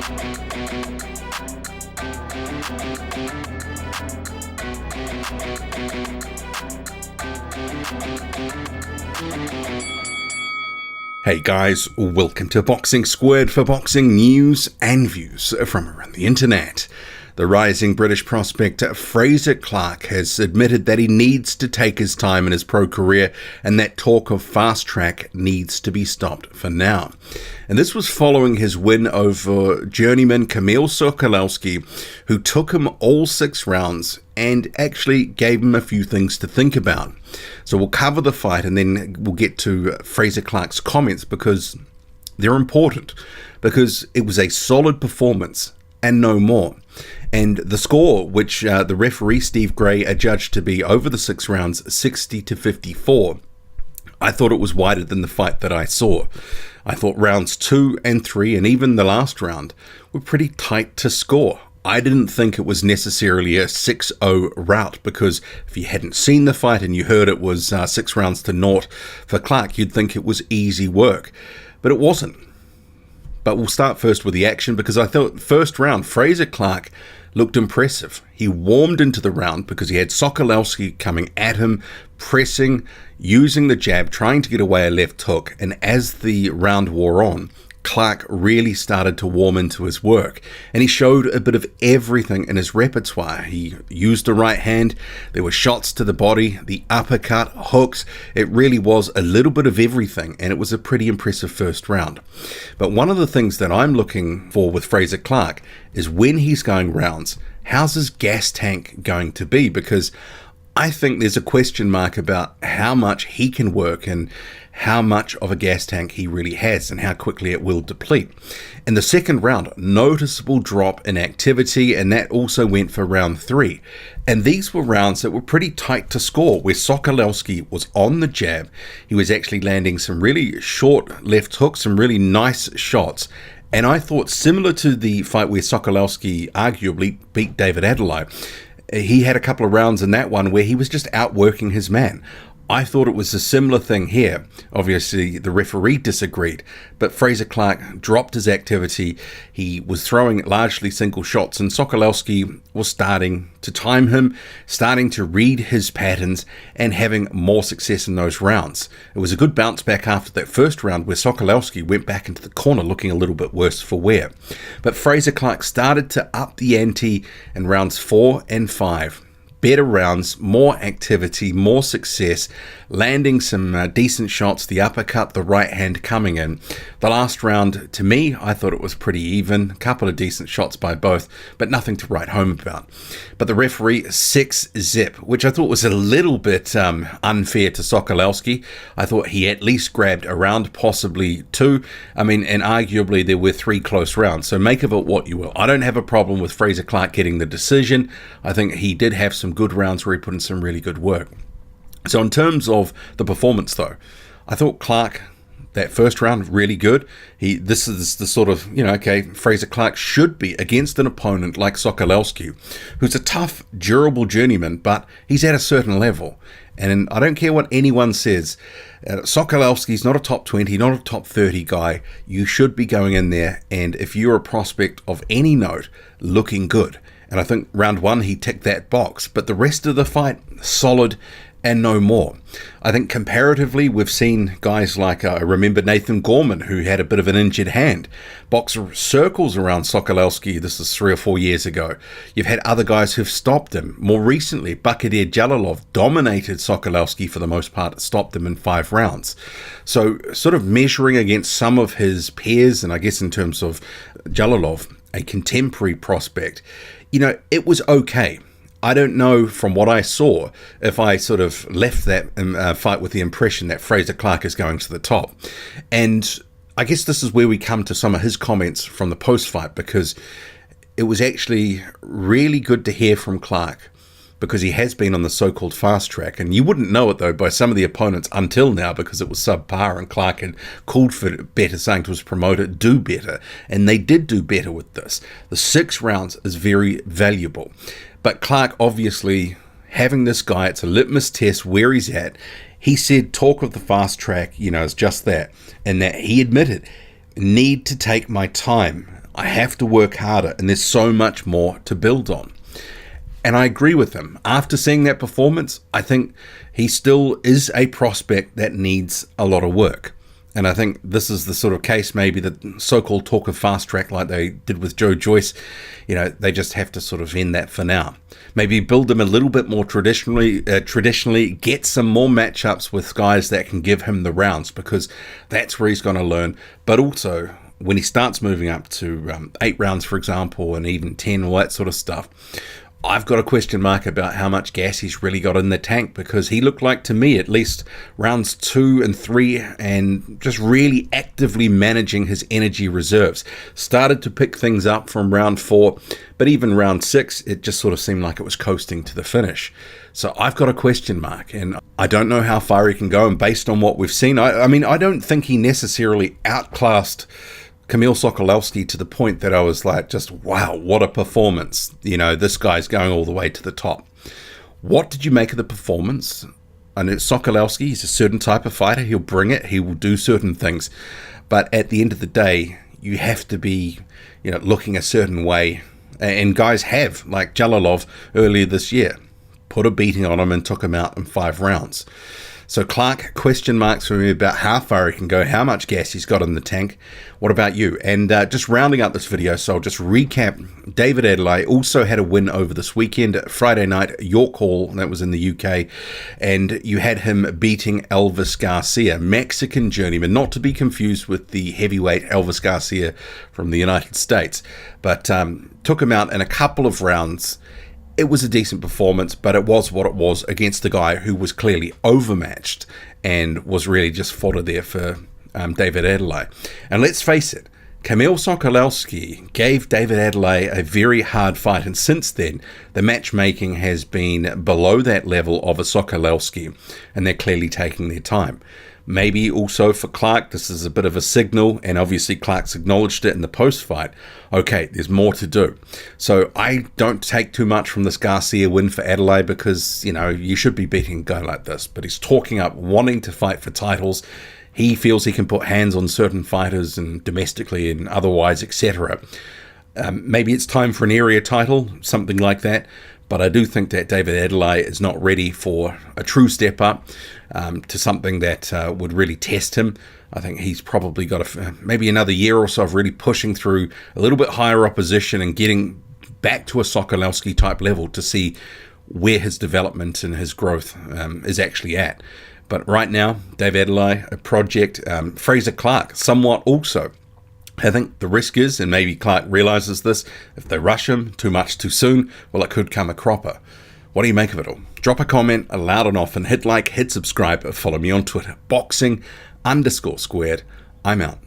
Hey guys, welcome to Boxing Squared for boxing news and views from around the internet. The rising British prospect Frazer Clarke has admitted that he needs to take his time in his pro career and that talk of fast track needs to be stopped for now. And this was following his win over journeyman Kamil Sokolowski, who took him all 6 rounds and actually gave him a few things to think about. So we'll cover the fight and then we'll get to Frazer Clarke's comments because they're important, because it was a solid performance and no more. And the score, which the referee Steve Gray adjudged to be over the 6 rounds 60-54, I thought it was wider than the fight that I saw. I thought rounds 2 and 3 and even the last round were pretty tight to score. I didn't think it was necessarily a 6-0 rout, because if you hadn't seen the fight and you heard it was 6 rounds to 0 for Clarke, you'd think it was easy work. But it wasn't. But we'll start first with the action, because I thought first round, Frazer Clarke looked impressive. He warmed into the round because he had Sokolowski coming at him, pressing, using the jab, trying to get away a left hook. And as the round wore on, Clarke really started to warm into his work, and he showed a bit of everything in his repertoire. He used the right hand, there were shots to the body, the uppercut, hooks. It really was a little bit of everything, and it was a pretty impressive first round. But one of the things that I'm looking for with Frazer Clarke is when he's going rounds, how's his gas tank going to be? Because I think there's a question mark about how much he can work and how much of a gas tank he really has and how quickly it will deplete. In the second round, noticeable drop in activity, and that also went for round 3. And these were rounds that were pretty tight to score, where Sokolowski was on the jab. He was actually landing some really short left hooks, some really nice shots. And I thought, similar to the fight where Sokolowski arguably beat David Adelaide, he had a couple of rounds in that one where he was just outworking his man. I thought it was a similar thing here. Obviously, the referee disagreed, but Frazer Clarke dropped his activity. He was throwing largely single shots, and Sokolowski was starting to time him, starting to read his patterns, and having more success in those rounds. It was a good bounce back after that first round where Sokolowski went back into the corner looking a little bit worse for wear. But Frazer Clarke started to up the ante in rounds 4 and 5. Better rounds, more activity, more success, landing some decent shots, the uppercut, the right hand coming in. The last round, to me, I thought it was pretty even. A couple of decent shots by both, but nothing to write home about. But the referee, 6-zip, which I thought was a little bit unfair to Sokolowski. I thought he at least grabbed a round, possibly 2. I mean, and arguably there were 3 close rounds, so make of it what you will. I don't have a problem with Frazer Clarke getting the decision. I think he did have some good rounds where he put in some really good work. So in terms of the performance though, I thought Clarke, that first round, really good. This is the sort of, okay, Frazer Clarke should be against an opponent like Sokolowski, who's a tough, durable journeyman, but he's at a certain level. And I don't care what anyone says, Sokolowski's not a top 20, not a top 30 guy. You should be going in there, and if you're a prospect of any note, looking good. And I think round 1, he ticked that box. But the rest of the fight, solid and no more. I think comparatively, we've seen guys like, I remember Nathan Gorman, who had a bit of an injured hand, box circles around Sokolowski. This is 3 or 4 years ago. You've had other guys who've stopped him. More recently, Bakadir Jalilov dominated Sokolowski for the most part, stopped him in 5 rounds. So sort of measuring against some of his peers, and I guess in terms of Jalilov, a contemporary prospect, it was okay. I don't know from what I saw if I sort of left that fight with the impression that Frazer Clarke is going to the top. And I guess this is where we come to some of his comments from the post-fight, because it was actually really good to hear from Clarke, because he has been on the so-called fast track. And you wouldn't know it, though, by some of the opponents until now, because it was subpar, and Clarke had called for better, saying to his promoter, do better. And they did do better with this. The 6 rounds is very valuable. But Clarke, obviously, having this guy, it's a litmus test where he's at. He said talk of the fast track, is just that. And that he admitted, need to take my time. I have to work harder, and there's so much more to build on. And I agree with him. After seeing that performance, I think he still is a prospect that needs a lot of work. And I think this is the sort of case maybe that so-called talk of fast track like they did with Joe Joyce, they just have to sort of end that for now. Maybe build him a little bit more traditionally, get some more matchups with guys that can give him the rounds, because that's where he's going to learn. But also, when he starts moving up to 8 rounds, for example, and even 10, all that sort of stuff, I've got a question mark about how much gas he's really got in the tank, because he looked like, to me at least, rounds 2 and 3 and just really actively managing his energy reserves. Started to pick things up from round 4, but even round 6, it just sort of seemed like it was coasting to the finish. So I've got a question mark, and I don't know how far he can go. And based on what we've seen, I mean, I don't think he necessarily outclassed Kamil Sokolowski to the point that I was like, just wow, what a performance. This guy's going all the way to the top. What did you make of the performance? I know Sokolowski, he's a certain type of fighter. He'll bring it. He will do certain things. But at the end of the day, you have to be, looking a certain way. And guys have, like Jalalov earlier this year, put a beating on him and took him out in 5 rounds. So Clarke, question marks for me about how far he can go, how much gas he's got in the tank. What about you? And just rounding up this video, so I'll just recap. David Adelaide also had a win over this weekend, Friday night, York Hall, that was in the UK. And you had him beating Elvis Garcia, Mexican journeyman, not to be confused with the heavyweight Elvis Garcia from the United States. But took him out in a couple of rounds. It was a decent performance, but it was what it was against the guy who was clearly overmatched and was really just fodder there for David Adelaide. And let's face it, Kamil Sokolowski gave David Adelaide a very hard fight, and since then, the matchmaking has been below that level of a Sokolowski, and they're clearly taking their time. Maybe also for Clarke, this is a bit of a signal, and obviously Clarke's acknowledged it in the post-fight. Okay, there's more to do. So I don't take too much from this Garcia win for Adelaide, because, you should be beating a guy like this. But he's talking up wanting to fight for titles. He feels he can put hands on certain fighters, and domestically and otherwise, etc. Maybe it's time for an area title, something like that. But I do think that David Adelaide is not ready for a true step up to something that would really test him. I think he's probably got maybe another year or so of really pushing through a little bit higher opposition and getting back to a Sokolowski type level to see where his development and his growth is actually at. But right now, David Adelaide, a project, Frazer Clarke, somewhat also. I think the risk is, and maybe Clarke realizes this, if they rush him too much too soon, well, it could come a cropper. What do you make of it all? Drop a comment, loud and often, hit like, hit subscribe, follow me on Twitter, boxing_squared. I'm out.